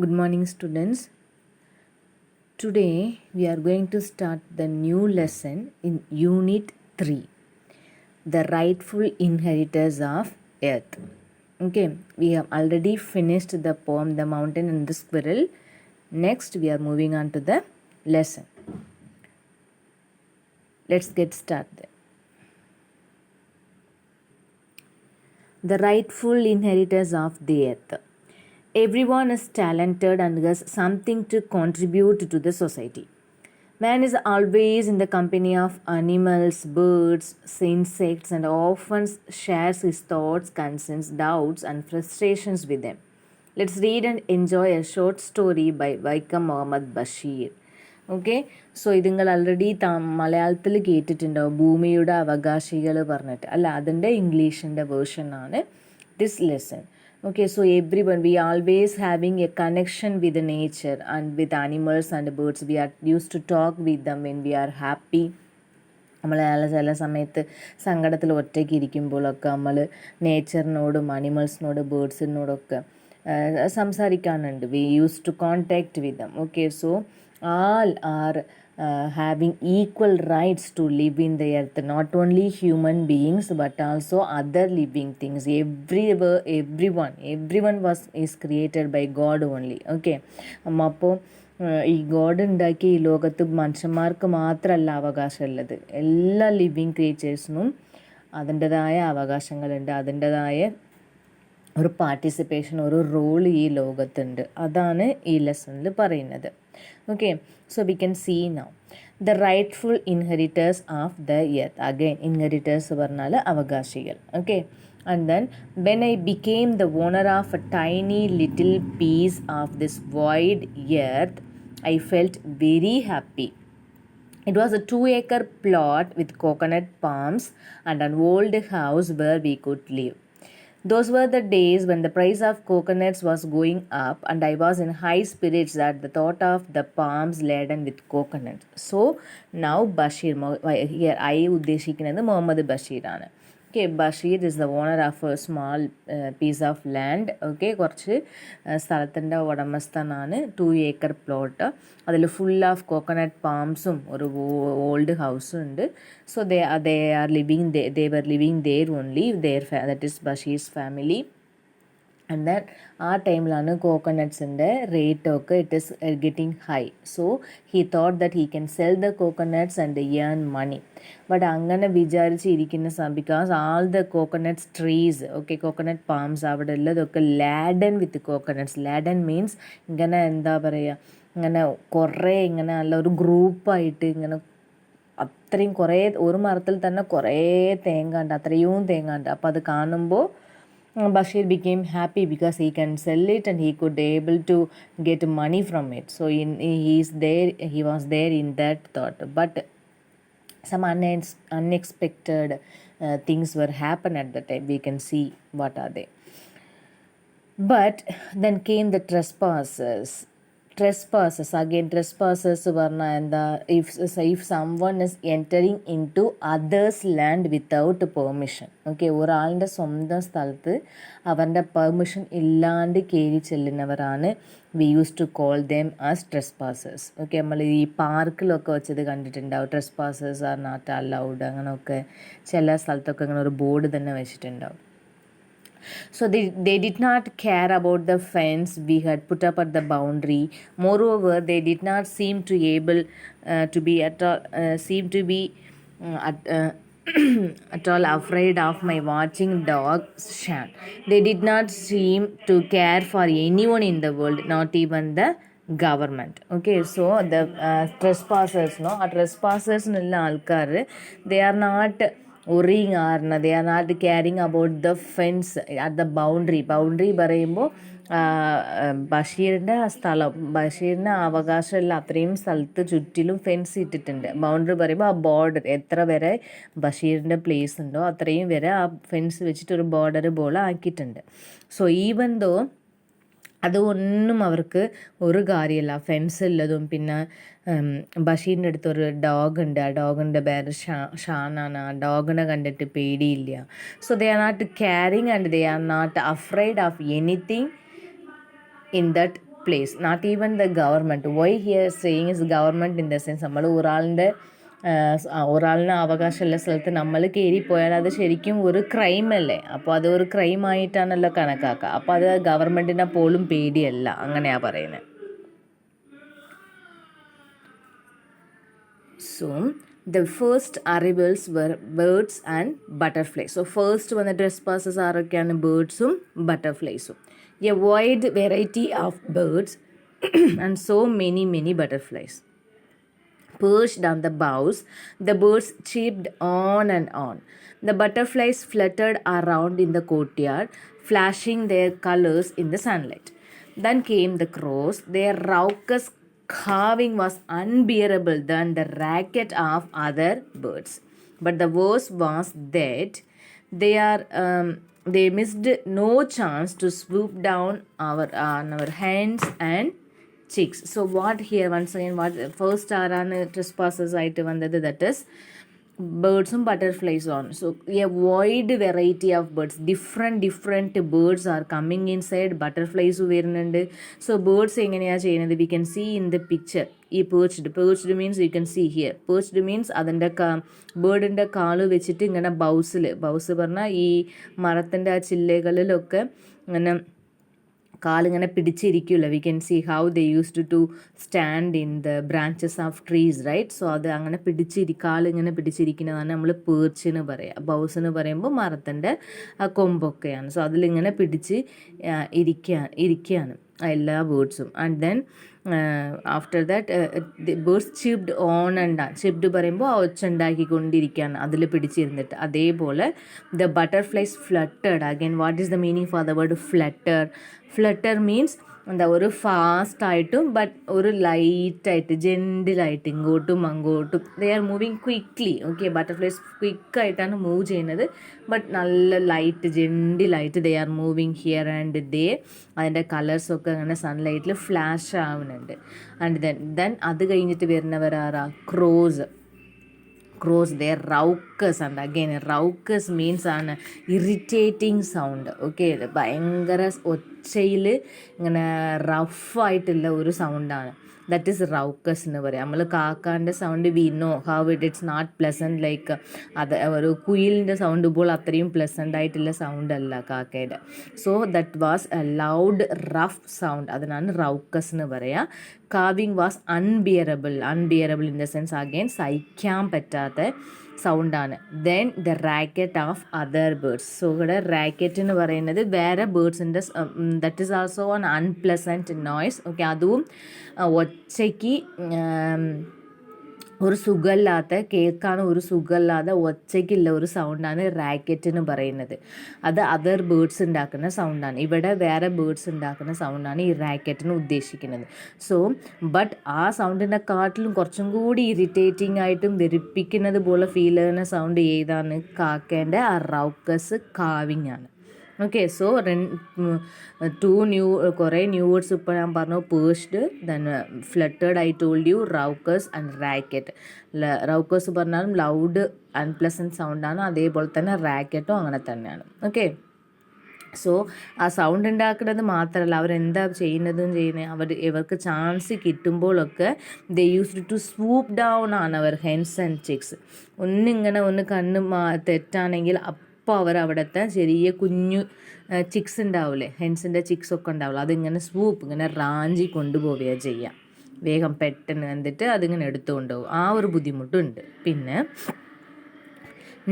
Good morning, students. Today we are going to start the new lesson in Unit 3, The Rightful Inheritors of Earth. Okay, we have already finished the poem The Mountain and the Squirrel. Next, we are moving on to the lesson. Let's get started. The Rightful Inheritors of the Earth. Everyone is talented and has something to contribute to the society. Man is always in the company of animals, birds, insects, and often shares his thoughts, concerns, doubts, and frustrations with them. Let's read and enjoy a short story by Vaikam Muhammad Bashir. Okay so ഇത് നിങ്ങൾ already മലയാളത്തിൽ കേട്ടിട്ടുണ്ടാവും, ഭൂമിയുടെ അവകാശികൾ പറഞ്ഞിട്ട്. അല്ല, അതിൻ്റെ ഇംഗ്ലീഷിൻ്റെ വേർഷനാണ് this lesson. Okay, so everyone, we always having a connection with the nature and with animals and birds. We are used to talk with them when we are happy. നമ്മൾ ചില സമയത്ത് സങ്കടത്തിൽ ഒറ്റയ്ക്ക് ഇരിക്കുമ്പോഴൊക്കെ നമ്മൾ നേച്ചറിനോടും അനിമൽസിനോട് ബേർഡ്സിനോടൊക്കെ സംസാരിക്കാനുണ്ട്. We use to contact with them. Okay, so all are having equal rights to live in the earth, not only human beings but also other living things. Everyone is created by God only. Okay, അപ്പോൾ ഈ God ഉണ്ടാക്കിയ ഈ ലോകത്ത് മനുഷ്യന്മാർക്ക് മാത്രമല്ല അവകാശമുള്ളത്, എല്ലാ living ക്രിയേച്ചേഴ്സിനും അതിൻ്റെതായ അവകാശങ്ങളുണ്ട്, അതിൻ്റെതായ ഒരു പാർട്ടിസിപ്പേഷൻ, ഒരു റോൾ ഈ ലോകത്തുണ്ട്. അതാണ് ഈ ലെസണിൽ പറയുന്നത്. Okay, so we can see now the rightful inheritors of the earth. Again inheritors പറഞ്ഞാൽ അവകാശികൾ. Okay, and then when I became the owner of a tiny little piece of this wide earth, I felt very happy. It was a 2-acre plot with coconut palms and an old house where we could live. Those were the days when the price of coconuts was going up and I was in high spirits at the thought of the palms laden with coconuts. So now Bashir, here I ഉദ്ദേശിക്കുന്നത് മുഹമ്മദ് ബഷീറാണ്. Okay, Bashir is the owner of a small piece of land. Okay, കുറച്ച് സ്ഥലത്തിൻ്റെ ഉടമസ്ഥനാണ്. 2 acre plot. അതിൽ full of coconut പാംസും ഒരു old ഹൗസും ഉണ്ട്. So they are living, they were living there only, that is Bashir's family. And that ആ ടൈമിലാണ് കോക്കനട്ട്സിൻ്റെ റേറ്റൊക്കെ it is getting high. So he thought that he can sell the coconuts and earn money. But അങ്ങനെ വിചാരിച്ചിരിക്കുന്ന because all the coconuts trees, okay, coconut palms അവിടെ ഉള്ളതൊക്കെ laden with coconuts. Laden means ഇങ്ങനെ എന്താ പറയുക, ഇങ്ങനെ കുറേ ഇങ്ങനെ നല്ല ഒരു ഗ്രൂപ്പായിട്ട് ഇങ്ങനെ അത്രയും കുറേ, ഒരു മരത്തിൽ തന്നെ കുറേ തേങ്ങ അത്രയും തേങ്ങ ഉണ്ട്. അപ്പോൾ അത് കാണുമ്പോൾ Bashir became happy because he can sell it and he could able to get money from it. So he was there in that thought. But some unexpected things were happen at the time. We can see what are they. But then came the trespassers. Again, trespassers പറഞ്ഞാൽ എന്താ, if someone is entering into others land without permission. Okay, ഒരാളുടെ സ്വന്തം സ്ഥലത്ത് അവരുടെ permission ഇല്ലാണ്ട് കയറി ചെല്ലുന്നവരാണ് we use to call them as trespassers. Okay, നമ്മൾ ഈ പാർക്കിലൊക്കെ വെച്ചത് കണ്ടിട്ടുണ്ടാവും, trespassers ആർ നോട്ട് അലൗഡ്, അങ്ങനെയൊക്കെ ചില സ്ഥലത്തൊക്കെ അങ്ങനെ ഒരു ബോർഡ് തന്നെ വെച്ചിട്ടുണ്ടാവും. So they did not care about the fence we had put up at the boundary. Moreover, they did not seem to able to be at all at all afraid of my watching dog Shan. They did not seem to care for anyone in the world, not even the government. Okay, so the trespassers, no, trespassers nilla alkar, they are not worrying or they are not caring about the fence at the boundary പറയുമ്പോൾ ബഷീറിൻ്റെ സ്ഥലം, ബഷീറിന് അവകാശമുള്ള അത്രയും സ്ഥലത്ത് ചുറ്റിലും fence ഇട്ടിട്ടുണ്ട്. Boundary പറയുമ്പോൾ ആ border എത്ര വരെ ബഷീറിൻ്റെ പ്ലേസ് ഉണ്ടോ അത്രയും വരെ ആ ഫെൻസ് വെച്ചിട്ട് ഒരു ബോർഡർ പോലെ ആക്കിയിട്ടുണ്ട്. സോ ഈവൻ ദോ അതൊന്നും അവർക്ക് ഒരു കാര്യമല്ല, ഫെൻസ് ഉള്ളതും. പിന്നെ ബഷീറിൻ്റെ അടുത്തൊരു ഡോഗുണ്ട്, ആ ഡോഗിൻ്റെ പേര് ഷാനാണ്. ആ ഡോഗിനെ കണ്ടിട്ട് പേടിയില്ല. So they are not caring and they are not afraid of anything in that place, not even the government. Why here saying is government in the sense നമ്മൾ ഒരാളിന് അവകാശമുള്ള സ്ഥലത്ത് നമ്മൾ കയറിപ്പോയാൽ അത് ശരിക്കും ഒരു ക്രൈം അല്ലേ. അപ്പോൾ അത് ഒരു ക്രൈമായിട്ടാണല്ലോ കണക്കാക്കുക. അപ്പോൾ അത് ഗവൺമെൻറ്റിനെ പോലും പേടിയല്ല, അങ്ങനെയാണ് പറയുന്നത്. So the first arrivals were birds and butterflies. So first വന്ന trespassers ആരൊക്കെയാണ്? ബേർഡ്സും ബട്ടർഫ്ലൈസും. A wide variety of birds and so many butterflies. Perched on the boughs, the birds chirped on and on. The butterflies fluttered around in the courtyard, flashing their colors in the sunlight. Then came the crows. Their raucous cawing was unbearable than the racket of other birds. But the worst was that they missed no chance to swoop down on our hens and chicks. So what here once again, what first ആരാണ് trespassers ആയിട്ട് വന്നത്? That is ബേർഡ്സും ബട്ടർഫ്ലൈസും ആണ്. So a wide variety of birds, different birds are coming inside. Butterflies വരുന്നുണ്ട്. So birds എങ്ങനെയാണ് ചെയ്യുന്നത്? We can see in the picture. ഈ perched means you can see here. Perched means അതിൻ്റെ ബേർഡിൻ്റെ കാല് വെച്ചിട്ട് ഇങ്ങനെ ബൗസ് പറഞ്ഞാൽ ഈ മരത്തിൻ്റെ ആ ചില്ലകളിലൊക്കെ ഇങ്ങനെ കാലിങ്ങനെ പിടിച്ചിരിക്കില്ല. We can see how they used to stand in the branches of trees, right? So അത് അങ്ങനെ കാലിങ്ങനെ പിടിച്ചിരിക്കുന്നതാണ് നമ്മൾ പേർച്ചിന് പറയുക. ബൗസെന്ന് പറയുമ്പോൾ മരത്തിൻ്റെ കൊമ്പൊക്കെയാണ്. സോ അതിലിങ്ങനെ പിടിച്ച് ഇരിക്കുകയാണ് എല്ലാ ബേർഡ്സും. And then after that the birds chirped on and on. Chirped പറയുമ്പോൾ ഒച്ചുണ്ടാക്കിക്കൊണ്ടിരിക്കുകയാണ് അതിൽ പിടിച്ചിരുന്നിട്ട്. അതേപോലെ the butterflies fluttered. Again what is the meaning for the word flutter? Flutter means എന്താ, ഒരു ഫാസ്റ്റായിട്ടും ബട്ട് ഒരു ലൈറ്റായിട്ട് ജെൻറ്റിലായിട്ട് ഇങ്ങോട്ടും അങ്ങോട്ടും they are moving quickly. Okay, butterflies ക്വിക്കായിട്ടാണ് മൂവ് ചെയ്യുന്നത്, ബട്ട് നല്ല ലൈറ്റ് ജെൻറ്റിലായിട്ട് they are moving here and there. അതിൻ്റെ കളേഴ്സൊക്കെ അങ്ങനെ സൺലൈറ്റിൽ ഫ്ലാഷ് ആവുന്നുണ്ട്. ആൻഡ് ദെൻ അത് കഴിഞ്ഞിട്ട് വരുന്നവരാരാ? Crows. Their raucous, and again raucous means an irritating sound. Okay, ഭയങ്കര ഒച്ചയിൽ ഇങ്ങനെ റഫായിട്ടുള്ള ഒരു സൗണ്ടാണ്. ദറ്റ് ഈസ് റൗക്കസ് എന്ന് പറയാം. നമ്മൾ കാക്കാൻ്റെ sound we know how it's not pleasant. Like അത് ഒരു കുയിലിൻ്റെ സൗണ്ട് ഇപ്പോൾ അത്രയും പ്ലസൻ്റ് ആയിട്ടുള്ള സൗണ്ട് അല്ല കാക്കയുടെ. So that was a loud rough sound. അതിനാണ് റൗക്കസ് എന്ന് പറയുക. Cawing was unbearable in the sense again സഹിക്കാൻ പറ്റാത്ത സൗണ്ടാണ്. Then the racket of other birds. So ഇവിടെ റാക്കറ്റ് എന്ന് പറയുന്നത് വേറെ ബേർഡ്സിൻ്റെ, that is also an unpleasant noise. Okay, അതും ഒച്ചയ്ക്ക് ഒരു സുഖമില്ലാത്ത, കേൾക്കാൻ ഒരു സുഖമില്ലാതെ ഒച്ചയ്ക്കുള്ള ഒരു സൗണ്ടാണ് റാക്കറ്റ് എന്ന് പറയുന്നത്. അത് അതർ ബേർഡ്സ് ഉണ്ടാക്കുന്ന സൗണ്ടാണ്. ഇവിടെ വേറെ ബേർഡ്സ് ഉണ്ടാക്കുന്ന സൗണ്ടാണ് ഈ റാക്കറ്റിന് ഉദ്ദേശിക്കുന്നത്. സോ ബട്ട് ആ സൗണ്ടിൻ്റെ കാട്ടിലും കുറച്ചും കൂടി ഇറിറ്റേറ്റിംഗ് ആയിട്ടും വെറുപ്പിക്കുന്നത് പോലെ ഫീൽ ചെയ്യുന്ന സൗണ്ട് ഏതാണ്? കാക്കേൻ്റെ ആ റൗക്കസ് കാവിങ് ആണ്. ഓക്കെ, സോ കുറേ ന്യൂ വേർഡ്സ് ഇപ്പോൾ ഞാൻ പറഞ്ഞു. Perched, then fluttered, I told you, raucous and racket. Raucous പറഞ്ഞാലും ലൗഡ് അൺപ്ലസൻറ്റ് സൗണ്ടാണ്, അതേപോലെ തന്നെ റാക്കറ്റും അങ്ങനെ തന്നെയാണ്. ഓക്കെ, സോ ആ സൗണ്ട് ഉണ്ടാക്കുന്നത് മാത്രമല്ല അവരെന്താ ഇവർക്ക് ചാൻസ് കിട്ടുമ്പോഴൊക്കെ ദേ യൂസ്ഡ് ടു സ്വൂപ്പ് ഡൗൺ ആണ് അവർ ഹെൻസ് ആൻഡ് ചിക്സ്. ഒന്ന് കണ്ണ് തെറ്റാണെങ്കിൽ അപ്പോൾ അവരവിടുത്തെ ചെറിയ കുഞ്ഞു ചിക്സ് ഉണ്ടാവില്ലേ, ഹെൻസിൻ്റെ ചിക്സൊക്കെ ഉണ്ടാവില്ല, അതിങ്ങനെ ഇങ്ങനെ റാഞ്ചി കൊണ്ടുപോവുകയാണ് ചെയ്യുക. വേഗം പെട്ടെന്ന് എന്നിട്ട് അതിങ്ങനെ എടുത്തുകൊണ്ട് പോകും. ആ ഒരു ബുദ്ധിമുട്ടുണ്ട്. പിന്നെ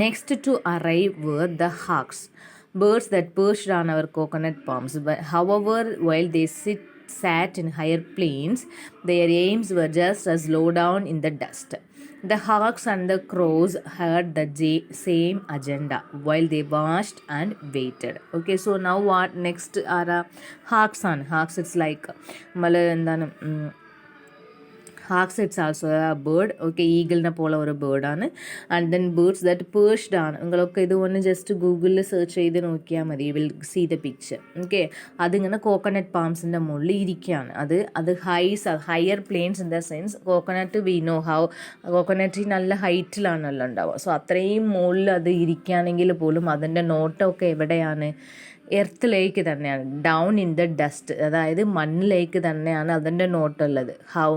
next to arrive were the hawks, birds that perched on our coconut palms. But however, while they sat in higher planes, their aims were just as low down in the dust. The hawks and the crows had the same agenda while they watched and waited. Okay, so now what next are hawks on. Hawks, it's like hawks, it's also a bird. Okay, ഈഗിളിനെ പോലെ ഒരു ബേർഡാണ്. And then birds that പേഴ്സ്ഡ് ആണ്. നിങ്ങളൊക്കെ ഇത് ഒന്ന് just ഗൂഗിളിൽ search ചെയ്ത് നോക്കിയാൽ മതി, you will see the picture. Okay, അതിങ്ങനെ കോക്കനട്ട് പാംസിൻ്റെ മുകളിൽ ഇരിക്കുകയാണ്. അത് higher plains in the sense coconut we know how coconut നല്ല ഹൈറ്റിലാണല്ലോ ഉണ്ടാവുക. സോ അത്രയും മുകളിൽ അത് ഇരിക്കുകയാണെങ്കിൽ പോലും അതിൻ്റെ നോട്ടമൊക്കെ എവിടെയാണ്? എർത്തിലേക്ക് തന്നെയാണ്, ഡൗൺ ഇൻ ദ ഡസ്റ്റ്, അതായത് മണ്ണിലേക്ക് തന്നെയാണ് അതിൻ്റെ നോട്ടുള്ളത്. ഹൗ,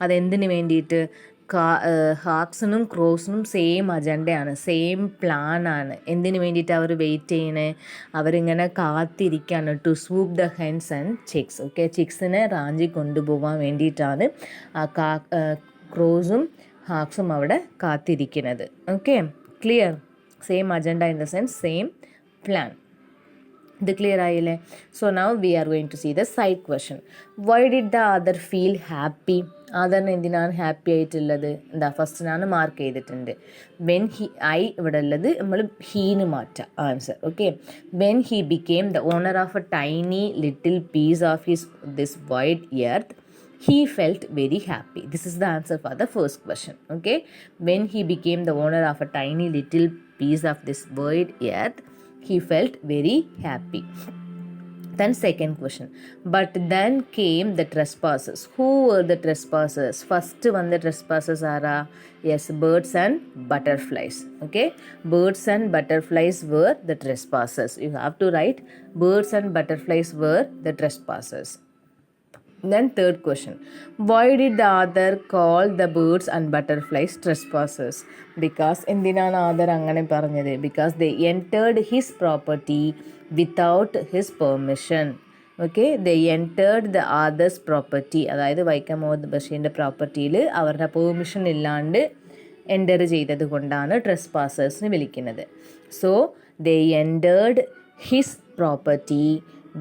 അതെന്തിനു വേണ്ടിയിട്ട്? ഹാക്സിനും ക്രോസിനും സെയിം അജണ്ടയാണ്, സെയിം പ്ലാനാണ്. എന്തിനു വേണ്ടിയിട്ട് അവർ വെയിറ്റ് ചെയ്യണേ? അവരിങ്ങനെ കാത്തിരിക്കുകയാണ്. To swoop the hens and chicks. Okay, ചിക്സിനെ റാഞ്ചി കൊണ്ടുപോകാൻ വേണ്ടിയിട്ടാണ് ക്രോസും ഹാക്സും അവിടെ കാത്തിരിക്കുന്നത്. Okay, clear? Same agenda in the sense same plan. ഇത് ക്ലിയർ ആയില്ലേ? So now we are going to see the side question. Why did the other feel happy? അതറിന് എന്തിനാണ് ഹാപ്പി ആയിട്ടുള്ളത്? എന്താ, ഫസ്റ്റിനാണ് മാർക്ക് ചെയ്തിട്ടുണ്ട്. വെൻ ഹി, ഐ ഇവിടെ ഉള്ളത് നമ്മൾ ഹീന് മാറ്റാം answer. Okay, when he became the owner of a tiny little piece of his this wide earth he felt very happy. This is the answer for the first question. Okay, when he became the owner of a tiny little piece of this wide earth, he felt very happy. Then second question, but then came the trespassers. Who were the trespassers? First one, the trespassers are yes, birds and butterflies. Okay, birds and butterflies were the trespassers. You have to write birds and butterflies were the trespassers. Then third question, why did the author call the birds and butterflies trespassers? Because എന്തിനാണ് author അങ്ങനെ പറഞ്ഞത്? Because they entered his property without his permission. Okay, they entered the author's property, അതായത് വൈക്കം മുഹമ്മദ് ബഷീറിൻ്റെ പ്രോപ്പർട്ടിയിൽ അവരുടെ permission ഇല്ലാണ്ട് enter ചെയ്തത് കൊണ്ടാണ് ട്രെസ്പാസേഴ്സിന് വിളിക്കുന്നത്. So they entered his property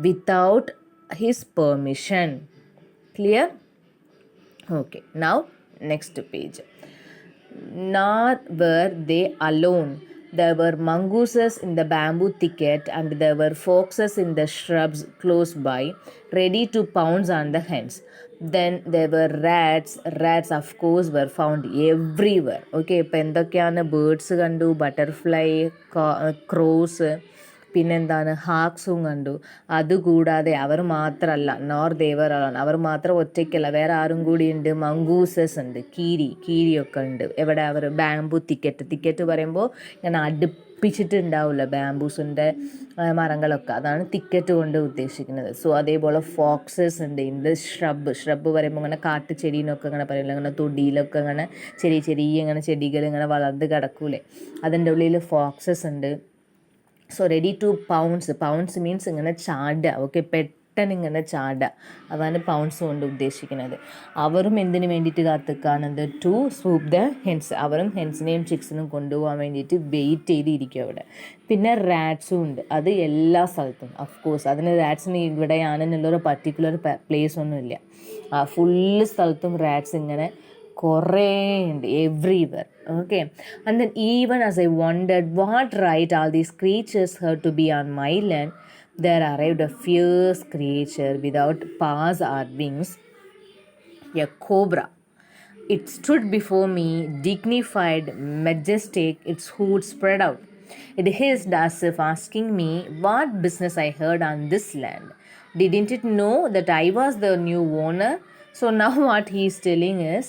without his permission. Clear? Okay, now next page. Nor were they alone. There were mongooses in the bamboo thicket, and there were foxes in the shrubs close by, ready to pounce on the hens. Then there were rats. Rats, of course, were found everywhere. Okay, ഇപ്പം എന്തൊക്കെയാണ്? Birds കണ്ടു, butterfly, cross, പിന്നെന്താണ്, ഹാക്സും കണ്ടു. അതുകൂടാതെ അവർ മാത്രമല്ല, nor Devar ആണ്, അവർ മാത്രം ഒറ്റയ്ക്കല്ല, വേറെ ആരും കൂടിയുണ്ട്. മങ്കൂസസ് ഉണ്ട്, കീരിയൊക്കെ ഉണ്ട്. എവിടെ? അവർ ബാംബു തിക്കറ്റ് പറയുമ്പോൾ ഇങ്ങനെ അടുപ്പിച്ചിട്ടുണ്ടാവില്ല ബാംബൂസിൻ്റെ മരങ്ങളൊക്കെ, അതാണ് തിക്കറ്റ് കൊണ്ട് ഉദ്ദേശിക്കുന്നത്. സോ അതേപോലെ ഫോക്സസ് ഉണ്ട്. ഇൻ ദ ഷ്രബ് പറയുമ്പോൾ ഇങ്ങനെ കാട്ടുചെടീനൊക്കെ ഇങ്ങനെ പറയില്ല, ഇങ്ങനെ തൊടിയിലൊക്കെ ഇങ്ങനെ ചെറിയ ഇങ്ങനെ ചെടികൾ ഇങ്ങനെ വളർന്ന് കിടക്കൂലേ, അതിൻ്റെ ഉള്ളിൽ ഫോക്സസ് ഉണ്ട്. So ready to pounce means ഇങ്ങനെ ചാടുക. ഓക്കെ, പെട്ടെന്ന് ഇങ്ങനെ ചാടുക, അതാണ് പൗൺസ് കൊണ്ട് ഉദ്ദേശിക്കുന്നത്. അവരും എന്തിനു വേണ്ടിയിട്ട് കാത്തിക്കാണത്? To swoop the hens. അവരും ഹെൻസിനെയും ചിക്സിനും കൊണ്ടുപോകാൻ വേണ്ടിയിട്ട് വെയിറ്റ് ചെയ്തിരിക്കും അവിടെ. പിന്നെ റാറ്റ്സും ഉണ്ട്, അത് എല്ലാ സ്ഥലത്തും. അഫ്കോഴ്സ് അതിന് റാറ്റ്സിന് ഇവിടെയാണെന്നുള്ളൊരു പർട്ടിക്കുലർ പ്ലേസ് ഒന്നുമില്ല, ഫുള്ള് സ്ഥലത്തും റാറ്റ്സ് ഇങ്ങനെ കുറേ ഉണ്ട്, everywhere. Okay, and then even as I wondered what right all these creatures had to be on my land, there arrived a fierce creature without paws or wings, a cobra. It stood before me, dignified, majestic, its hoods spread out. It hissed as if asking me what business I had on this land. Didn't it know that I was the new owner? So now what he is telling is,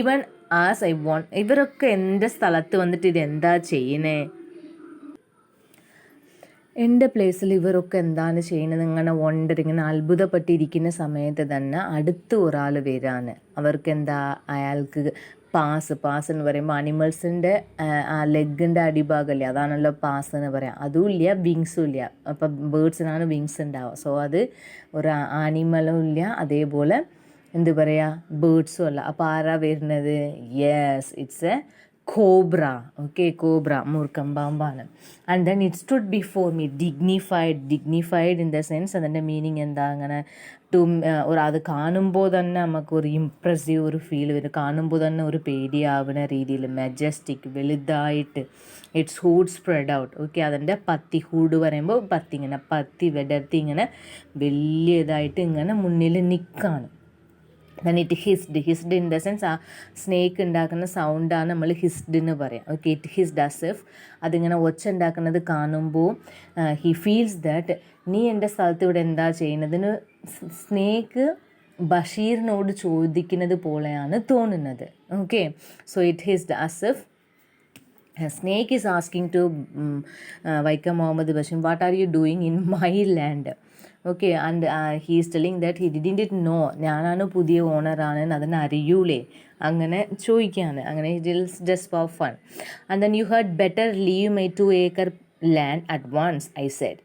even as I want, ഇവരൊക്കെ എൻ്റെ സ്ഥലത്ത് വന്നിട്ട് ഇതെന്താ ചെയ്യണേ, എൻ്റെ പ്ലേസിൽ ഇവരൊക്കെ എന്താണ് ചെയ്യുന്നത്, ഇങ്ങനെ അത്ഭുതപ്പെട്ടിരിക്കുന്ന സമയത്ത് തന്നെ അടുത്ത് ഒരാൾ വരാണ്. അവർക്ക് എന്താ, അയാൾക്ക് പാസ് എന്ന് പറയുമ്പോൾ അനിമൽസിൻ്റെ ആ ലെഗിൻ്റെ അടിഭാഗമല്ലേ, അതാണല്ലോ പാസ് എന്ന് പറയാം. അതും ഇല്ല, വിങ്സും ഇല്ല. അപ്പം ബേർഡ്സിനാണ് വിങ്സ് ഉണ്ടാവുക. സോ അത് ഒരു ആനിമലും ഇല്ല, അതേപോലെ എന്ത് പറയുക, ബേർഡ്സും അല്ല. അപ്പോൾ ആരാ വരുന്നത്? Yes, it's a cobra. Okay, cobra മൂർഖം പാമ്പാണ്. And then it stood before me, dignified in the sense, അതിൻ്റെ മീനിങ് എന്താ, അങ്ങനെ അത് കാണുമ്പോൾ തന്നെ നമുക്കൊരു ഇംപ്രസീവ് ഒരു ഫീൽ വരും, കാണുമ്പോൾ തന്നെ ഒരു പേടിയാവുന്ന രീതിയിൽ. മെജസ്റ്റിക്, വലുതായിട്ട്. It's hood spread out. Okay, അതിൻ്റെ പത്തി, ഹൂഡ് പറയുമ്പോൾ പത്തി വെടർത്തി ഇങ്ങനെ വലിയതായിട്ട് ഇങ്ങനെ മുന്നിൽ നിൽക്കുകയാണ്. then it hissed in the sense ആ സ്നേക്ക് ഉണ്ടാക്കുന്ന സൗണ്ടാണ് നമ്മൾ ഹിസ്ഡ് എന്ന് പറയാം. Okay, it hissed as if അതിങ്ങനെ ഒച്ച ഉണ്ടാക്കുന്നത് കാണുമ്പോൾ ഹി ഫീൽസ് ദാറ്റ് നീ എൻ്റെ സ്ഥലത്ത് ഇവിടെ എന്താ ചെയ്യുന്നതിന് സ്നേക്ക് ബഷീറിനോട് ചോദിക്കുന്നത് പോലെയാണ് തോന്നുന്നത്. Okay, so it hissed as if A snake is asking to Vaikam Muhammad Bashir, what are you doing in my land? Okay, and he is telling that he didn't know ഞാനാണ് പുതിയ ഓണറാണ് അതിന് അറിയൂലേ അങ്ങനെ ചോദിക്കുകയാണ് അങ്ങനെ it is just for fun and then you had better leave my 2 acre land at once, I said.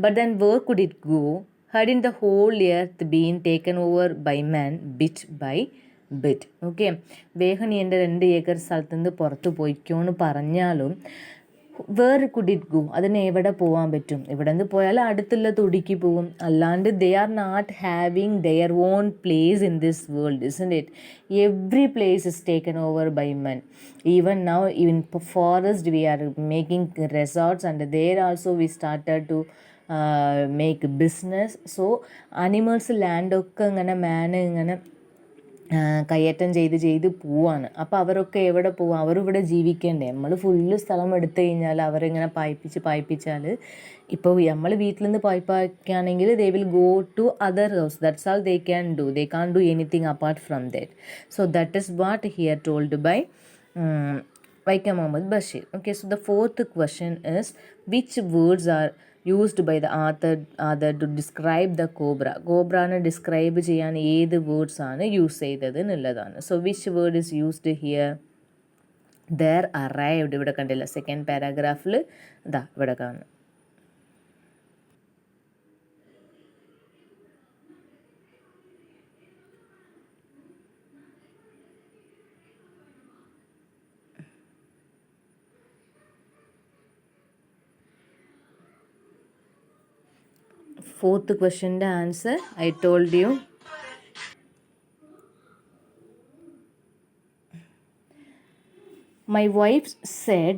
But then where could it go? Hadn't the whole earth been taken over by man bit by bit? Okay, വേഗം നീ എൻ്റെ 2 acre സ്ഥലത്ത് നിന്ന് പുറത്ത് പോയിക്കോന്ന് പറഞ്ഞാലും where could it go, അതിന് എവിടെ പോകാൻ പറ്റും? ഇവിടെ നിന്ന് പോയാൽ അടുത്തുള്ള തൊടിക്ക് പോകും, അല്ലാണ്ട് they are not having their own place in this world, isn't it? Every place is taken over by men. Even now in forest we are making resorts and there also we started to make business. So animals ലാൻഡൊക്കെ ഇങ്ങനെ ഇങ്ങനെ കയ്യേറ്റം ചെയ്ത് പോവാണ്. അപ്പോൾ അവരൊക്കെ എവിടെ പോവും? അവരിവിടെ ജീവിക്കണ്ടേ? നമ്മൾ ഫുള്ള് സ്ഥലം എടുത്തു കഴിഞ്ഞാൽ അവരിങ്ങനെ പായിപ്പിച്ചാൽ ഇപ്പോൾ നമ്മൾ വീട്ടിൽ നിന്ന് പായിപ്പാക്കുകയാണെങ്കിൽ they will go to other house. That's all they can do. They can't do anything apart from that. So that is what here told by Vaikam Muhammad Bashir. Okay, so the fourth question is, which words are used by the author to describe the cobra? കോബ്രാനെ describe ചെയ്യാൻ ഏത് words ആണ് use ചെയ്തത് എന്നുള്ളതാണ്. So which word is used here? There arrived. ഇവിടെ കണ്ടില്ല, second പാരാഗ്രാഫിൽ ഇതാ ഇവിടെ കാണുന്നു. Fourth question the answer I told you. My wife said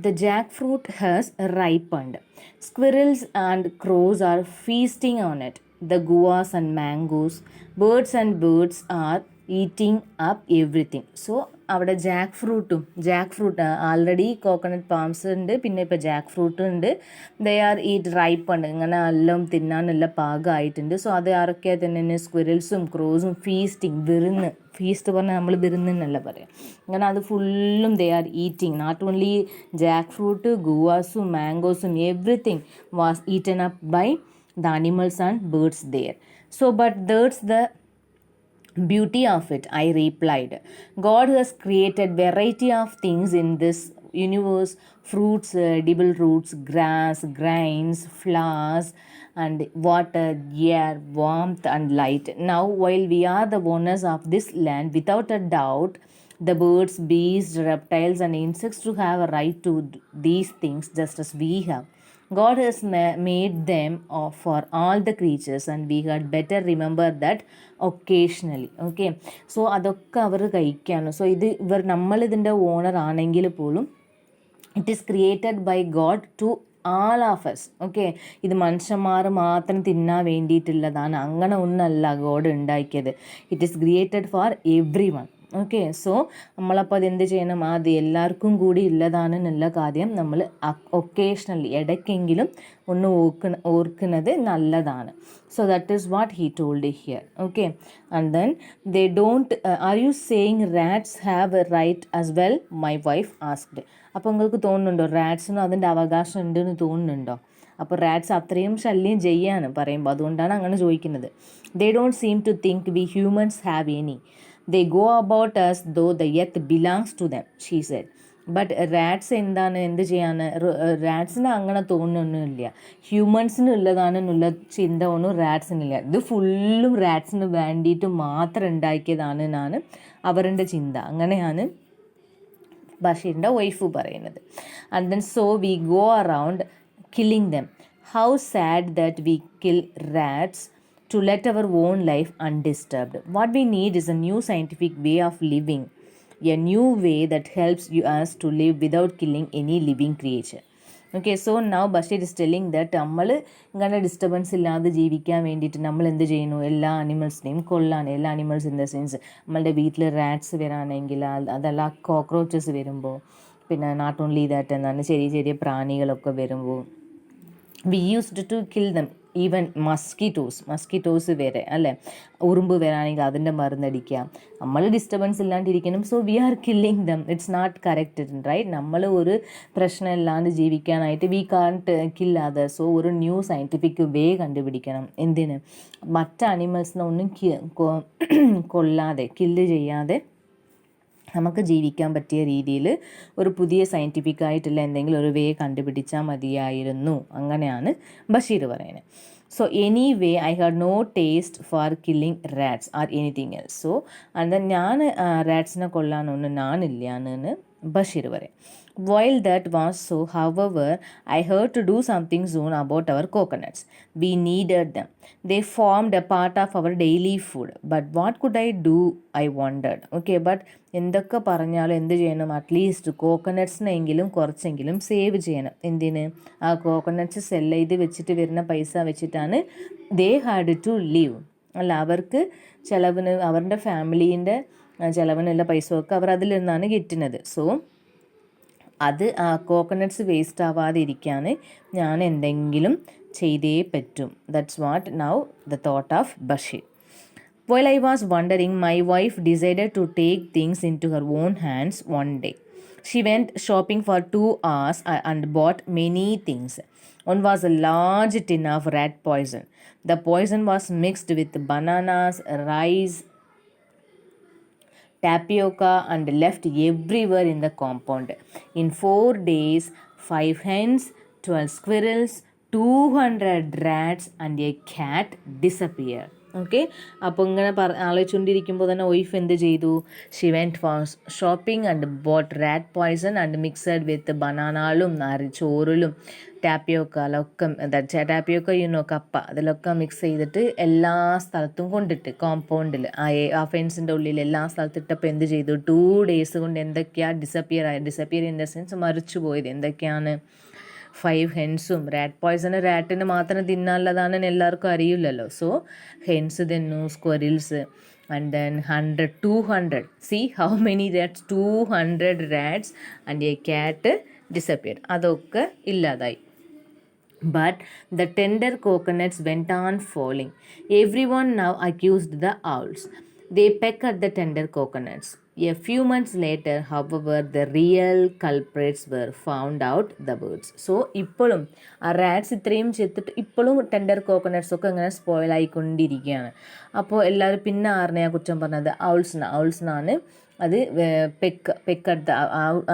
the jackfruit has ripened. Squirrels and crows are feasting on it. The guavas and mangoes, birds and birds are eating up everything. So അവിടെ Jack fruit already coconut palms ഉണ്ട്, പിന്നെ ഇപ്പോൾ Jack fruit ഉണ്ട്. They are eat ripe ഉണ്ട്, ഇങ്ങനെ എല്ലാം തിന്നാനെല്ലാം പാകമായിട്ടുണ്ട്. So അത് ആരൊക്കെയാണ് തന്നെ? സ്ക്വിറൽസും ക്രോസും വിരുന്ന്. ഫീസ്റ്റ് പറഞ്ഞാൽ നമ്മൾ വിരുന്നെന്നല്ല പറയാം. അങ്ങനെ അത് ഫുള്ളും they are eating. Not only jackfruit, ഗുവാസും മാംഗോസും everything was eaten up by the animals and birds there. So but that's the beauty of it, I replied. God has created variety of things in this universe: fruits, edible roots, grass, grains, flowers, and water, air, warmth and light. Now while we are the owners of this land, without a doubt the birds, beasts, reptiles and insects to have a right to these things just as we have. God has made them for all the creatures and we had better remember that occasionally. Okay, so അതൊക്കെ അവർ കഴിക്കുകയാണ്. So നമ്മളിതിൻ്റെ owner ആണെങ്കിൽ പോലും it is created by God to all of us. Okay, ഇത് മനുഷ്യന്മാർ മാത്രം തിന്നാൻ വേണ്ടിയിട്ടുള്ളതാണ്, അങ്ങനെ ഒന്നല്ല ഗോഡ് ഉണ്ടാക്കിയത്. It is created for everyone. Okay, so നമ്മളപ്പോൾ അതെന്ത് ചെയ്യണം? അത് എല്ലാവർക്കും കൂടി ഉള്ളതാണെന്നുള്ള കാര്യം നമ്മൾ ഒക്കേഷണലി ഇടയ്ക്കെങ്കിലും ഒന്ന് ഓർക്കുന്നത് നല്ലതാണ്. So that is what he told here. Okay, and then they don't are you saying rats have a right as well, my wife asked. അപ്പോൾ നിങ്ങൾക്ക് തോന്നുന്നുണ്ടോ റാറ്റ്സിനും അതിൻ്റെ അവകാശം ഉണ്ടെന്ന് തോന്നുന്നുണ്ടോ? അപ്പോൾ റാറ്റ്സ് അത്രയും ശല്യം ചെയ്യാണ് പറയുമ്പോൾ, അതുകൊണ്ടാണ് അങ്ങനെ ചോദിക്കുന്നത്. They don't seem to think we humans have any. They go about us though the earth belongs to them, she said. But rats എന്ത് ചെയ്യാൻ? റാറ്റ്സിന് അങ്ങനെ തോന്നുന്നൊന്നുമില്ല, ഹ്യൂമൻസിന് ഉള്ളതാണെന്നുള്ള ചിന്ത ഒന്നും റാറ്റ്സിനില്ല. ഇത് ഫുള്ളും റാറ്റ്സിന് വേണ്ടിയിട്ട് മാത്രം ഉണ്ടാക്കിയതാണ് എന്നാണ് അവരുടെ ചിന്ത. അങ്ങനെയാണ് ബഷീറിൻ്റെ വൈഫ് പറയുന്നത്. And then so we go around killing dum. How sad that we kill rats to let our own life undisturbed. What we need is a new scientific way of living, a new way that helps us to live without killing any living creature. Okay, so now Bashir is telling that നമ്മൾ ഇങ്ങനെ disturbance ഇല്ലാതെ ജീവിക്കാൻ വേണ്ടിയിട്ട് നമ്മൾ എന്ത് ചെയ്യുന്നു? എല്ലാ അനിമൽസിനെയും കൊല്ലാണ്. എല്ലാ അനിമൽസ് ഇൻ ദ സെൻസ് നമ്മളുടെ വീട്ടിൽ റാറ്റ്സ് വരാണെങ്കിൽ, അതല്ല കോക്രോച്ചസ് വരുമ്പോൾ, പിന്നെ നോട്ട് ഓൺലി ദാറ്റ് ചെറിയ പ്രാണികളൊക്കെ വരുമ്പോൾ we used to kill them. Even mosquitoes വരെ അല്ലേ, ഉറുമ്പ് വരാണെങ്കിൽ അതിൻ്റെ മരുന്നടിക്കാം. നമ്മൾ ഡിസ്റ്റർബൻസ് ഇല്ലാണ്ടിരിക്കണം. So we are killing them. It's not correct, right? നമ്മൾ ഒരു പ്രശ്നം ഇല്ലാണ്ട് ജീവിക്കാനായിട്ട് we can't kill others. So ഒരു ന്യൂ സയൻറ്റിഫിക് വേ കണ്ടുപിടിക്കണം. എന്തിന്? മറ്റ് അനിമൽസിനെ ഒന്നും കൊല്ലാതെ, കില്ല് ചെയ്യാതെ നമുക്ക് ജീവിക്കാൻ പറ്റിയ രീതിയിൽ ഒരു പുതിയ സയൻറ്റിഫിക് ആയിട്ടുള്ള എന്തെങ്കിലും ഒരു വേ കണ്ടുപിടിച്ചാൽ മതിയായിരുന്നു. അങ്ങനെയാണ് ബഷീർ പറയുന്നത്. So anyway I had no taste for killing rats or anything else. So അത് ഞാൻ റാറ്റ്സിനെ കൊല്ലാനൊന്നും ഞാനില്ലാന്ന് ബഷീർ പറയും. While that was so, however, I heard to do something soon about our coconuts. We needed them. They formed a part of our daily food. But what could I do? I wondered. Okay, but എന്തൊക്കെ പറഞ്ഞാലും എന്ത് ചെയ്യണം? At least കോക്കനട്ട്സിനെങ്കിലും കുറച്ചെങ്കിലും save ചെയ്യണം. എന്തിന്? ആ coconuts cell ചെയ്ത് വെച്ചിട്ട് വരുന്ന പൈസ വെച്ചിട്ടാണ് ദേ ഹാഡ് ടു ലീവ്. അല്ല, അവർക്ക് ചിലവിന്, അവരുടെ ഫാമിലീൻ്റെ ചിലവിനുള്ള പൈസ ഒക്കെ അവർ അതിൽ നിന്നാണ് കിട്ടുന്നത്. സോ അത് ആ കോക്കനട്ട്സ് വേസ്റ്റ് ആവാതെ ഇരിക്കാൻ ഞാൻ എന്തെങ്കിലും ചെയ്തേ പറ്റും. That's what now the thought of Basheer. While I was wondering, my wife decided to take things into her own hands one day. She went shopping for 2 hours and bought many things. One was a large tin of rat poison. The poison was mixed with bananas, rice, tapioca and left everywhere in the compound. In 4 days, 5 hens, 12 squirrels, 200 rats and a cat disappeared. Okay, അപ്പോൾ ഇങ്ങനെ ആലോചിച്ചുകൊണ്ടിരിക്കുമ്പോൾ തന്നെ wife എന്ത് ചെയ്തു? She went for shopping and bought rat poison and mixed with ബനാനാലും ചോറിലും ടാപ്പിയോക്കലൊക്കെ, tapioca കപ്പ, അതിലൊക്കെ മിക്സ് ചെയ്തിട്ട് എല്ലാ സ്ഥലത്തും കൊണ്ടിട്ട് കോമ്പൗണ്ടിൽ ആ ഫെൻസിൻ്റെ ഉള്ളിൽ എല്ലാ സ്ഥലത്തും ഇട്ടപ്പോൾ എന്ത് ചെയ്തു? 2 days കൊണ്ട് എന്തൊക്കെയാണ് ഡിസപ്പിയർ ഇൻ ദ സെൻസ് മരിച്ചു പോയത്. എന്തൊക്കെയാണ്? 5 ഹെൻസും. റാറ്റ് പോയ്സണ് റാറ്റിന് മാത്രം തിന്നാനുള്ളതാണെന്ന് എല്ലാവർക്കും അറിയില്ലല്ലോ. സോ ഹെൻസ് തിന്നു, squirrels, and then 200. See how many rats? 200 rats and a cat disappeared. അതൊക്കെ ഇല്ലാതായി. But the tender coconuts went on falling. Everyone now accused the owls. They pecked at the tender coconuts. A few months later, however, the real culprits were found out, the birds. So, ഇപ്പോഴും ആ rats ഇത്രയും ചെത്തിട്ട് ഇപ്പോഴും tender coconuts ഒക്കെ ഇങ്ങനെ spoil ആയിക്കൊണ്ടിരിക്കുകയാണ്. അപ്പോൾ എല്ലാവരും പിന്നെ ആറിനെയാണ് കുറ്റം പറഞ്ഞത്? ഔൾസിനാണ് അത് പെക്കെടുത്ത്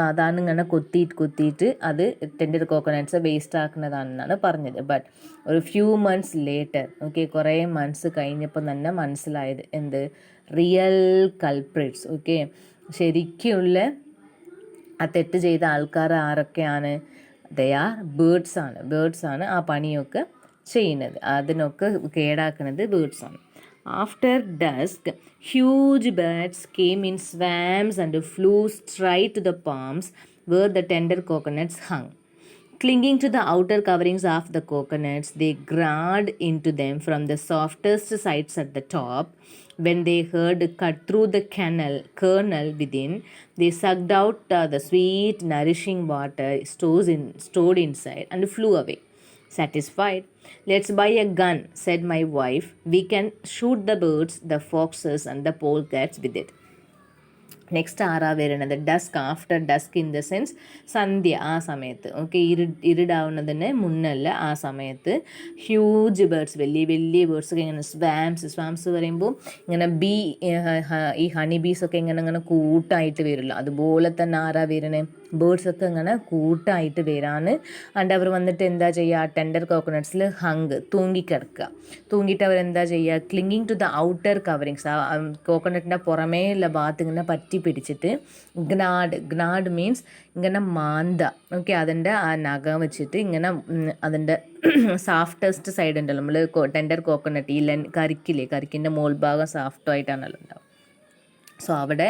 അതാണ് ഇങ്ങനെ കൊത്തിയിട്ട് അത് ടെൻഡർ കോക്കനട്ട്സ് വേസ്റ്റ് ആക്കുന്നതാണെന്നാണ് പറഞ്ഞത്. ബട്ട് ഒരു ഫ്യൂ മന്ത്സ് ലേറ്റർ, ഓക്കെ, കുറേ മന്ത്സ് കഴിഞ്ഞപ്പോൾ തന്നെ മനസ്സിലായത് എന്ത്? റിയൽ കൾപ്രിറ്റ്സ്, ഓക്കെ, ശരിക്കുള്ള ആ തെറ്റ് ചെയ്ത ആൾക്കാർ ആരൊക്കെയാണ്? ദേ ആർ ബേർഡ്സാണ് ആ പണിയൊക്കെ ചെയ്യുന്നത്, അതിനൊക്കെ കേടാക്കുന്നത് ബേർഡ്സാണ്. After dusk, huge birds came in swarms and flew straight to the palms where the tender coconuts hung. Clinging to the outer coverings of the coconuts, they grabbed into them from the softest sides at the top. When they heard cut through the kernel within, they sucked out the sweet, nourishing water stored inside and flew away. Satisfied, let's buy a gun, said my wife. We can shoot the birds, the foxes and the polecats with it. Next ആറാ വരുന്നത് dusk. After dusk in the sense സന്ധ്യ, ആ സമയത്ത്, okay, ഇരുടാവുന്നതിന് മുന്നല്ല, ആ സമയത്ത് huge birds, വലിയ ബേർഡ്സൊക്കെ ഇങ്ങനെ swarms പറയുമ്പോൾ ഇങ്ങനെ ഈ ഹണി ബീസൊക്കെ ഇങ്ങനെ കൂട്ടായിട്ട് വരുമല്ലോ, അതുപോലെ തന്നെ ആരാ വരണേ? ബേർഡ്സൊക്കെ ഇങ്ങനെ കൂട്ടായിട്ട് വരാണ്. ആൻഡ് അവർ വന്നിട്ട് എന്താ ചെയ്യുക? ടെൻഡർ കോക്കനട്ട്സിൽ തൂങ്ങിയിട്ട് അവരെന്താ ചെയ്യുക? Clinging to the outer coverings, ആ കോക്കനട്ടിൻ്റെ പുറമേ ഉള്ള ഭാഗത്ത് ഇങ്ങനെ പറ്റി പിടിച്ചിട്ട് ഗ്നാഡ് മീൻസ് ഇങ്ങനെ മാന്ത, ഓക്കെ, അതിൻ്റെ ആ നഖം വെച്ചിട്ട് ഇങ്ങനെ അതിൻ്റെ സാഫ്റ്റസ്റ്റ് സൈഡ് ഉണ്ടല്ലോ, നമ്മൾ ടെൻഡർ കോക്കനട്ട് ഈ കരിക്കിൻ്റെ മോൾ ഭാഗം സോഫ്റ്റായിട്ടാണല്ലോ ഉണ്ടാവും. സോ അവിടെ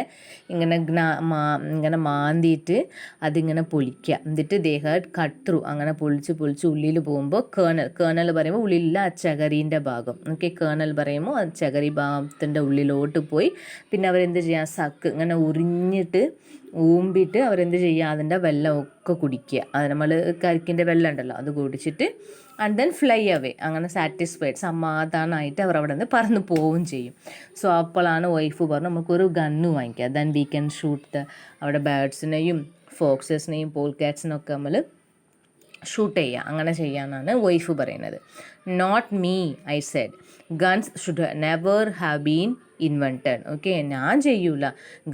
ഇങ്ങനെ മാന്തിയിട്ട് അതിങ്ങനെ പൊളിക്കുക. എന്നിട്ട് ദേ ഹാഡ് കട്ട് ത്രൂ, അങ്ങനെ പൊളിച്ച് ഉള്ളിൽ പോകുമ്പോൾ കേണൽ പറയുമ്പോൾ ഉള്ളിലുള്ള ആ ചകരീൻ്റെ ഭാഗം, ഓക്കെ, കേണൽ പറയുമ്പോൾ ആ ചകരി ഭാഗത്തിൻ്റെ ഉള്ളിലോട്ട് പോയി പിന്നെ അവരെന്ത് ചെയ്യുക? ഇങ്ങനെ ഉറിഞ്ഞിട്ട് ഊമ്പിയിട്ട് അവരെന്ത് ചെയ്യുക, അതിൻ്റെ വെള്ളമൊക്കെ കുടിക്കുക. അത് നമ്മൾ കരിക്കിൻ്റെ വെള്ളം ഉണ്ടല്ലോ അത് കുടിച്ചിട്ട് ആൻഡ് ദെൻ ഫ്ലൈ അവേ, അങ്ങനെ സാറ്റിസ്ഫൈഡ് സമാധാനമായിട്ട് അവർ അവിടെ നിന്ന് പറന്ന് പോവുകയും ചെയ്യും. സോ അപ്പോഴാണ് വൈഫ് പറഞ്ഞു നമുക്കൊരു ഗണ്ണ് വാങ്ങിക്കുക, ദെൻ വി ക്യാൻ ഷൂട്ട് അവിടെ ബേർഡ്സിനെയും ഫോക്സസിനെയും പോൾകാറ്റ്സിനൊക്കെ നമ്മൾ ഷൂട്ട് ചെയ്യുക, അങ്ങനെ ചെയ്യാനാണ് വൈഫ് പറയുന്നത്. Not me I said, guns should never have been invented. Okay, ഞാൻ ചെയ്യൂല,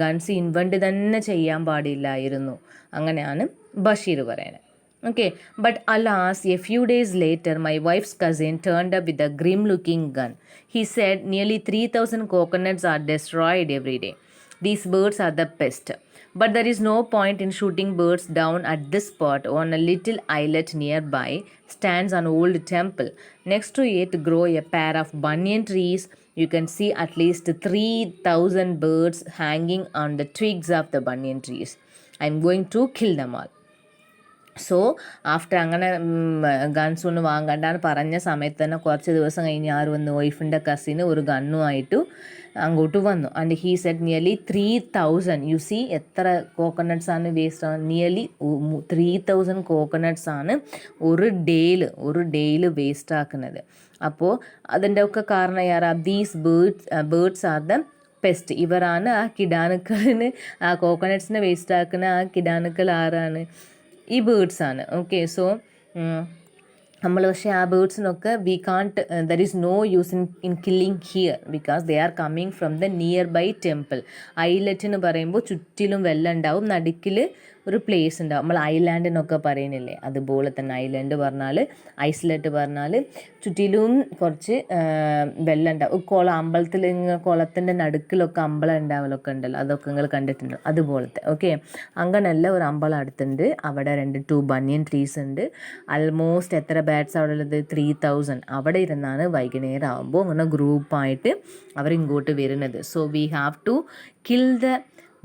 ഗൺസ് ഇൻവെൻറ്റ് തന്നെ ചെയ്യാൻ പാടില്ലായിരുന്നു, അങ്ങനെയാണ് ബഷീർ പറയുന്നത്. Okay, but alas, a few days later, my wife's cousin turned up with a grim-looking gun. He said nearly 3,000 coconuts are destroyed every day. These birds are the pest. But there is no point in shooting birds down at this spot. On a little islet nearby stands an old temple. Next to it grow a pair of banyan trees. You can see at least 3,000 birds hanging on the twigs of the banyan trees. I'm going to kill them all. So after അങ്ങനെ guns ഒന്നും വാങ്ങണ്ടാന്ന് പറഞ്ഞ സമയത്ത് തന്നെ കുറച്ച് ദിവസം കഴിഞ്ഞ് ആര് വന്നു, വൈഫിൻ്റെ കസിന് ഒരു ഗണ്ണുമായിട്ട് അങ്ങോട്ട് വന്നു. And he set nearly 3,000. You see എത്ര കോക്കനട്ട്സ് ആണ് വേസ്റ്റ് ആണ്, നിയർലി 3,000 കോക്കനട്ട്സ് ആണ് ഒരു ഡേയിൽ വേസ്റ്റ് ആക്കുന്നത്. അപ്പോൾ അതിൻ്റെ ഒക്കെ കാരണം ആരാ, these birds are the pest. ഇവരാണ് ആ കിടാണുക്കളിന്, ആ കോക്കനട്ട്സിനെ വേസ്റ്റ് ആക്കുന്ന ആ കിടാണുക്കൾ ആരാണ്, ഈ ബേർഡ്സാണ്. ഓക്കെ, സോ നമ്മൾ പക്ഷേ ആ ബേർഡ്സിനൊക്കെ we can't, there is no use in killing here because they are coming from the nearby temple. Islet എന്ന് പറയുമ്പോൾ ചുറ്റിലും വെള്ളം ഉണ്ടാവും, നടുക്കിൽ ഒരു പ്ലേസ് ഉണ്ടാവും. നമ്മൾ ഐലാൻഡിനൊക്കെ പറയുന്നില്ലേ, അതുപോലെ തന്നെ ഐലൻഡ് പറഞ്ഞാൽ, ഐസ്ലറ്റ് പറഞ്ഞാൽ ചുറ്റിലും കുറച്ച് വെള്ളം ഉണ്ടാവും. അമ്പലത്തിൽ കുളത്തിൻ്റെ നടുക്കിലൊക്കെ അമ്പലം ഉണ്ടാവലൊക്കെ ഉണ്ടല്ലോ, അതൊക്കെ നിങ്ങൾ കണ്ടിട്ടുണ്ടോ, അതുപോലത്തെ. ഓക്കെ, അങ്ങനെയല്ല ഒരു അമ്പലം അടുത്തുണ്ട്, അവിടെ 2 ബനിയൻ ട്രീസ് ഉണ്ട്. ആൾമോസ്റ്റ് എത്ര ബാറ്റ്സ് അവിടെ ഉള്ളത്, 3,000. അവിടെ ഇരുന്നാണ് വൈകുന്നേരം ആകുമ്പോൾ അങ്ങനെ ഗ്രൂപ്പായിട്ട് അവരിങ്ങോട്ട് വരുന്നത്. So we have to kill the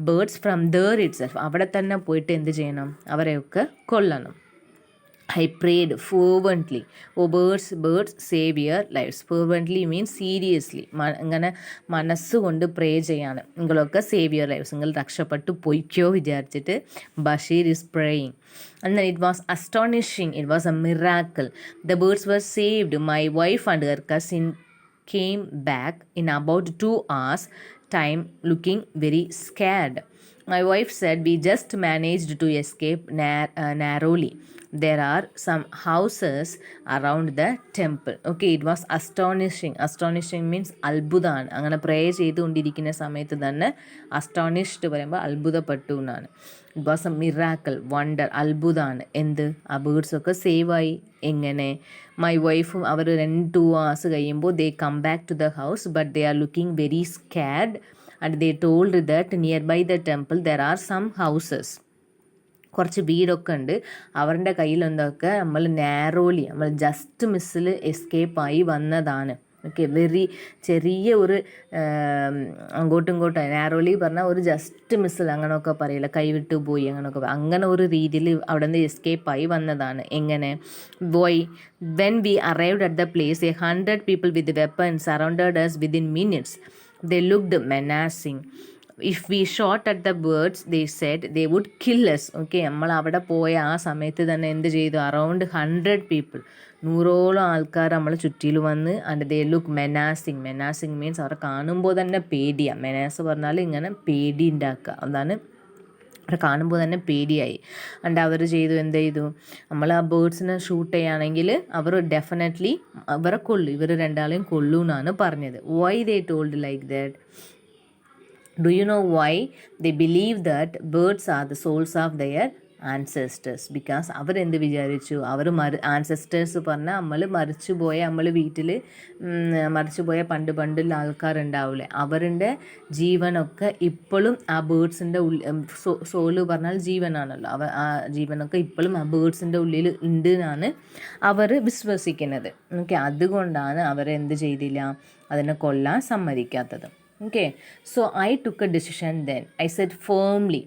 birds from there itself. അവിടെ തന്നെ പോയിട്ട് എന്ത് ചെയ്യണം, അവരെയൊക്കെ കൊല്ലണം. I prayed fervently. Oh birds, save your lives. Fervently means seriously. ഇങ്ങനെ മനസ്സുകൊണ്ട് പ്രേ ചെയ്യാണ്, നിങ്ങളൊക്കെ സേവ് യുവർ ലൈഫ്സ്, നിങ്ങൾ രക്ഷപ്പെട്ടു പൊയ്ക്കോ വിചാരിച്ചിട്ട് Basheer is praying. And then it was astonishing. It was a miracle. The birds were saved. My wife and her cousin came back in about 2 hours time looking very scared. My wife said we just managed to escape narrowly. There are some houses around the temple. Okay, it was astonishing. Astonishing means അത്ഭുതമാണ്. അങ്ങനെ പ്രേ ചെയ്തുകൊണ്ടിരിക്കുന്ന സമയത്ത് തന്നെ astonished പറയുമ്പോൾ അത്ഭുതപ്പെട്ടു എന്നാണ്. It was A miracle, wonder, അത്ഭുതമാണ്. എന്ത്, ആ ബേർഡ്സൊക്കെ സേവായി. എങ്ങനെ, മൈ വൈഫും അവർ 2 hours കഴിയുമ്പോൾ they come back to the house but they are looking very scared and they told that nearby the temple there are some houses. കുറച്ച് വീടൊക്കെ ഉണ്ട്, അവരുടെ കയ്യിലെന്തൊക്കെ നമ്മൾ നാരോലി, നമ്മൾ ജസ്റ്റ് മിസ്സിൽ എസ്കേപ്പായി വന്നതാണ്. ഓക്കെ, വെരി ചെറിയ ഒരു അങ്ങോട്ടും ഇങ്ങോട്ടും, നാരോലി പറഞ്ഞാൽ ഒരു ജസ്റ്റ് മിസ്സിൽ അങ്ങനെയൊക്കെ പറയില്ല, കൈവിട്ടു പോയി അങ്ങനെയൊക്കെ, അങ്ങനെ ഒരു രീതിയിൽ അവിടെ നിന്ന് എസ്കേപ്പായി വന്നതാണ്. എങ്ങനെ, when we arrived at the place 100 people with weapons surrounded us within minutes. They looked menacing. If we shot at the birds, they said they would kill us. Okay, നമ്മൾ അവിടെ പോയ ആ സമയത്ത് തന്നെ എന്ത് ചെയ്തു, അറൗണ്ട് 100 people, 100ഓളം ആൾക്കാർ നമ്മൾ ചുറ്റിൽ വന്ന്. And they look menacing. Menacing means അവരെ കാണുമ്പോൾ തന്നെ പേടിയാണ്. മെനാസ് പറഞ്ഞാൽ ഇങ്ങനെ പേടി ഉണ്ടാക്കുക, അതാണ്. അവരെ കാണുമ്പോൾ തന്നെ പേടിയായി. അണ്ട് അവർ എന്ത് ചെയ്തു, നമ്മൾ ആ ബേർഡ്സിനെ ഷൂട്ട് ചെയ്യുകയാണെങ്കിൽ അവർ ഡെഫിനറ്റ്ലി അവരെ കൊല്ലു, ഇവർ രണ്ടാളെയും കൊല്ലൂ എന്നാണ് പറഞ്ഞത്. Why they told like that? Do you know why? They believe that birds are the souls of their ancestors. Because അവരെന്ത് വിചാരിച്ചു, അവർ ആൻസെസ്റ്റേഴ്സ് പറഞ്ഞാൽ നമ്മൾ മരിച്ചുപോയ, നമ്മൾ വീട്ടിൽ മരിച്ചുപോയ പണ്ടുള്ള ആൾക്കാരുണ്ടാവില്ലേ, അവരുടെ ജീവനൊക്കെ ഇപ്പോഴും ആ ബേർഡ്സിൻ്റെ സോള് പറഞ്ഞാൽ ജീവനാണല്ലോ, ആ ജീവനൊക്കെ ഇപ്പോഴും ആ ബേർഡ്സിൻ്റെ ഉള്ളിൽ ഉണ്ട് എന്നാണ് അവർ വിശ്വസിക്കുന്നത്. ഓക്കെ, അതുകൊണ്ടാണ് അവരെന്ത് ചെയ്തില്ല, അതിനെ കൊല്ലാൻ സമ്മതിക്കാത്തത്. Okay, so I took a decision then. I said firmly,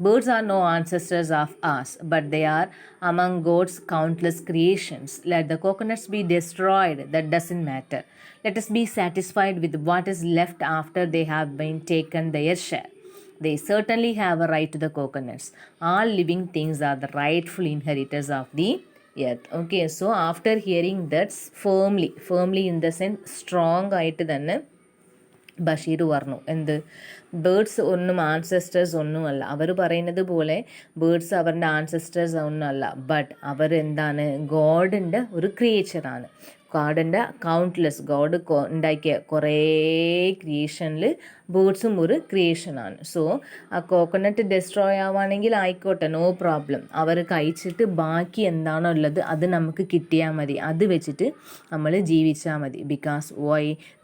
birds are no ancestors of us, but they are among God's countless creations. Let the coconuts be destroyed, that doesn't matter. Let us be satisfied with what is left after they have been taken their share. they certainly have a right to the coconuts. All living things are the rightful inheritors of the earth. Okay, so after hearing that, firmly in the sense strong ആയിട്ട് തന്നെ ബഷീർ പറഞ്ഞു എന്ത്, birds ഒന്നും ancestors ഒന്നുമല്ല. അവർ പറയുന്നത് പോലെ birds അവരുടെ ancestors ഒന്നുമല്ല, ബട്ട് അവർ എന്താണ്, ഗോഡിൻ്റെ ഒരു ക്രിയേച്ചറാണ്. ഗോഡിൻ്റെ കൗണ്ട്ലെസ്, ഗോഡ് ഉണ്ടാക്കിയ കുറേ ക്രിയേഷനിൽ ബേർഡ്സും ഒരു ക്രിയേഷനാണ്. സോ ആ കോക്കനട്ട് ഡെസ്ട്രോയ് ആവുകയാണെങ്കിൽ ആയിക്കോട്ടെ, നോ പ്രോബ്ലം. അവർ കഴിച്ചിട്ട് ബാക്കി എന്താണോ ഉള്ളത് അത് നമുക്ക് കിട്ടിയാൽ മതി, അത് വെച്ചിട്ട് നമ്മൾ ജീവിച്ചാൽ മതി.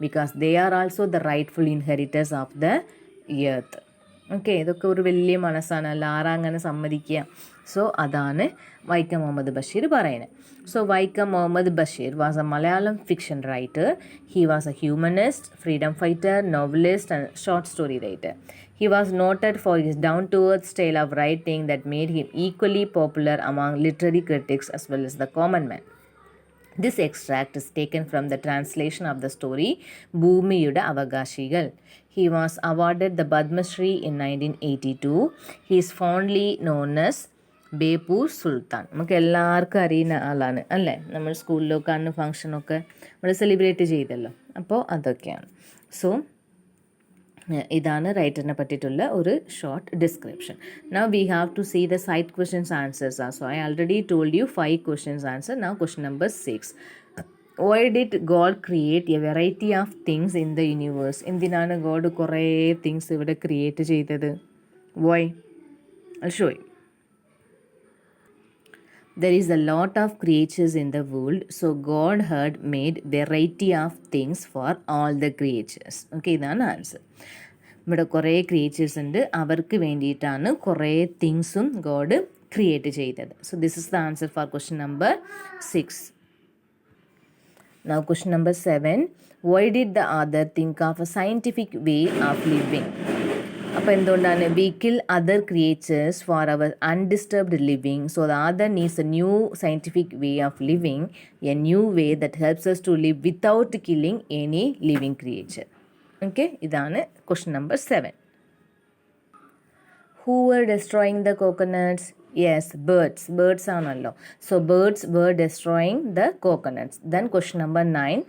Because they are also the rightful inheritors of the earth. Okay, ഇതൊക്കെ ഒരു വലിയ മനസ്സാണ്, അല്ല ആരാ അങ്ങനെ സമ്മതിക്കുക. സോ അതാണ് വൈക്കം മുഹമ്മദ് ബഷീർ പറയുന്നത്. So Vaikam Muhammad Bashir was a Malayalam fiction writer. He was a humanist, freedom fighter, novelist and short story writer. He was noted for his down-to-earth style of writing that made him equally popular among literary critics as well as the common man. This extract is taken from the translation of the story Bhumiyude Avakashigal. He was awarded the Padma Shri in 1982. He is fondly known as Beypore Sultan. നമുക്ക് എല്ലാവർക്കും അറിയുന്ന ആളാണ് അല്ലേ, നമ്മൾ സ്കൂളിലൊക്കെ അന്ന് ഫങ്ഷനൊക്കെ നമ്മൾ celebrate ചെയ്തല്ലോ. അപ്പോൾ അതൊക്കെയാണ്. സോ ഇതാണ് റൈറ്ററിനെ പറ്റിയിട്ടുള്ള ഒരു short description. Now we have to see the side questions answers are. So I already told you 5 questions answer. Now question number 6. Why did God create a variety of things in the universe? എന്തിനാണ് God കുറേ things ഇവിടെ create ചെയ്തത്? Why? I'll show you. There is a lot of creatures in the world, so God had made variety of things for all the creatures. Okay, ഇതാണ് answer. ഇവിടെ കുറേ creatures ഉണ്ട്, അവർക്ക് വേണ്ടിയിട്ടാണ് കുറേ തിങ്സും ഗോഡ് ക്രിയേറ്റ് ചെയ്തത്. So this is the answer for question number 6. Now question number 7. Why did the author think of a scientific way of living? അപ്പോൾ എന്തുകൊണ്ടാണ് we kill other creatures for our undisturbed living. So the other needs a new scientific way of living, a new way that helps us to live without killing any living creature. Okay, ഇതാണ് question number 7. Who were destroying the coconuts? Yes, birds ആണല്ലോ. So birds were destroying the coconuts. Then question number 9.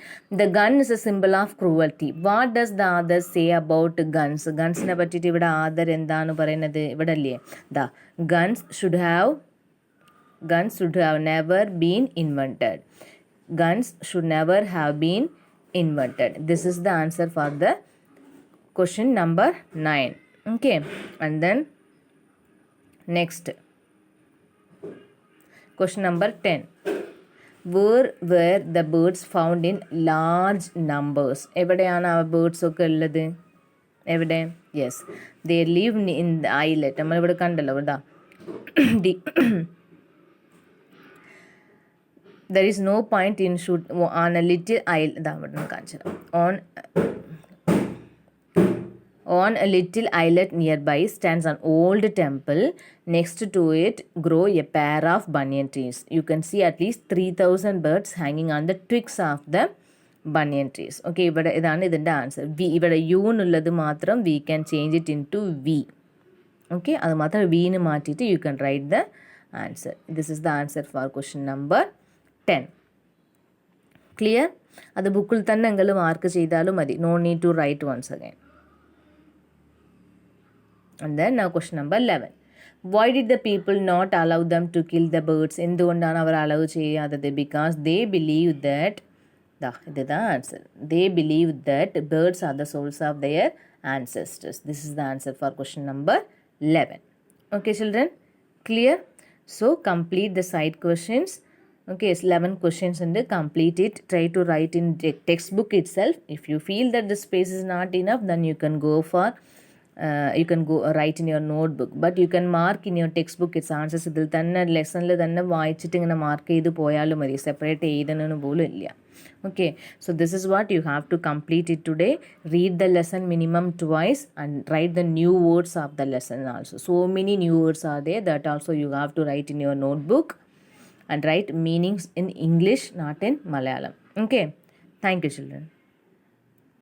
The gun is a symbol of cruelty. What does the author say about guns? ഗൺസിനെ പറ്റിയിട്ട് ഇവിടെ other എന്താണ് പറയുന്നത്? ഇവിടെ അല്ലേ, the guns should have never been invented. Guns should never have been invented. This is the answer for the question number 9. Okay, and then next question number 10. Where were the birds found in large numbers? എവിടെയാണ് ആ birds ഒക്കെ ഉള്ളത്? എവിടെ? Yes, they live in the islet. നമ്മളിവിടെ കണ്ടല്ലോ, ഇതാ there is no point in shoot on a little island. ഇതാ ഇവിടെ കാണിച്ചു On a little islet nearby stands an old temple. Next to it grow a pair of banyan trees. You can see at least 3,000 birds hanging on the twigs of the banyan trees. Okay, ഇവിടെ ഇതാണ് ഇതിൻ്റെ answer. V ഇവിടെ you എന്നുള്ളത് മാത്രം we can change it into we. Okay, അത് മാത്രം വിന് മാറ്റിയിട്ട് you can write the answer. This is the answer for question number 10. Clear? അത് ബുക്കിൽ തന്നെ നിങ്ങൾ മാർക്ക് ചെയ്താലും മതി. No need to write once again. And then now question number 11. Why did the people not allow them to kill the birds? എന്തുകൊണ്ടാണ് അവർ allow ചെയ്യാത്തത്? Because they believe that ഇത് the answer. They believe that birds are the souls of their ancestors. This is the answer for question number 11. Okay children, clear? So complete the side questions. Okay, 11 questions and complete it. Try to write in textbook itself. If you feel that the space is not enough, then you can go write in your notebook, but you can mark in your textbook its answers. ഇതിൽ തന്നെ ലെസണിൽ തന്നെ വായിച്ചിട്ട് ഇങ്ങനെ mark ചെയ്ത് പോയാലും മതി, separate എഴുതണമെന്ന് പോലും ഇല്ല. Okay, so this is what you have to complete it today. Read the lesson minimum twice and write the new words of the lesson also. So many new words are there that also you have to write in your notebook and write meanings in English, not in Malayalam. Okay, thank you children.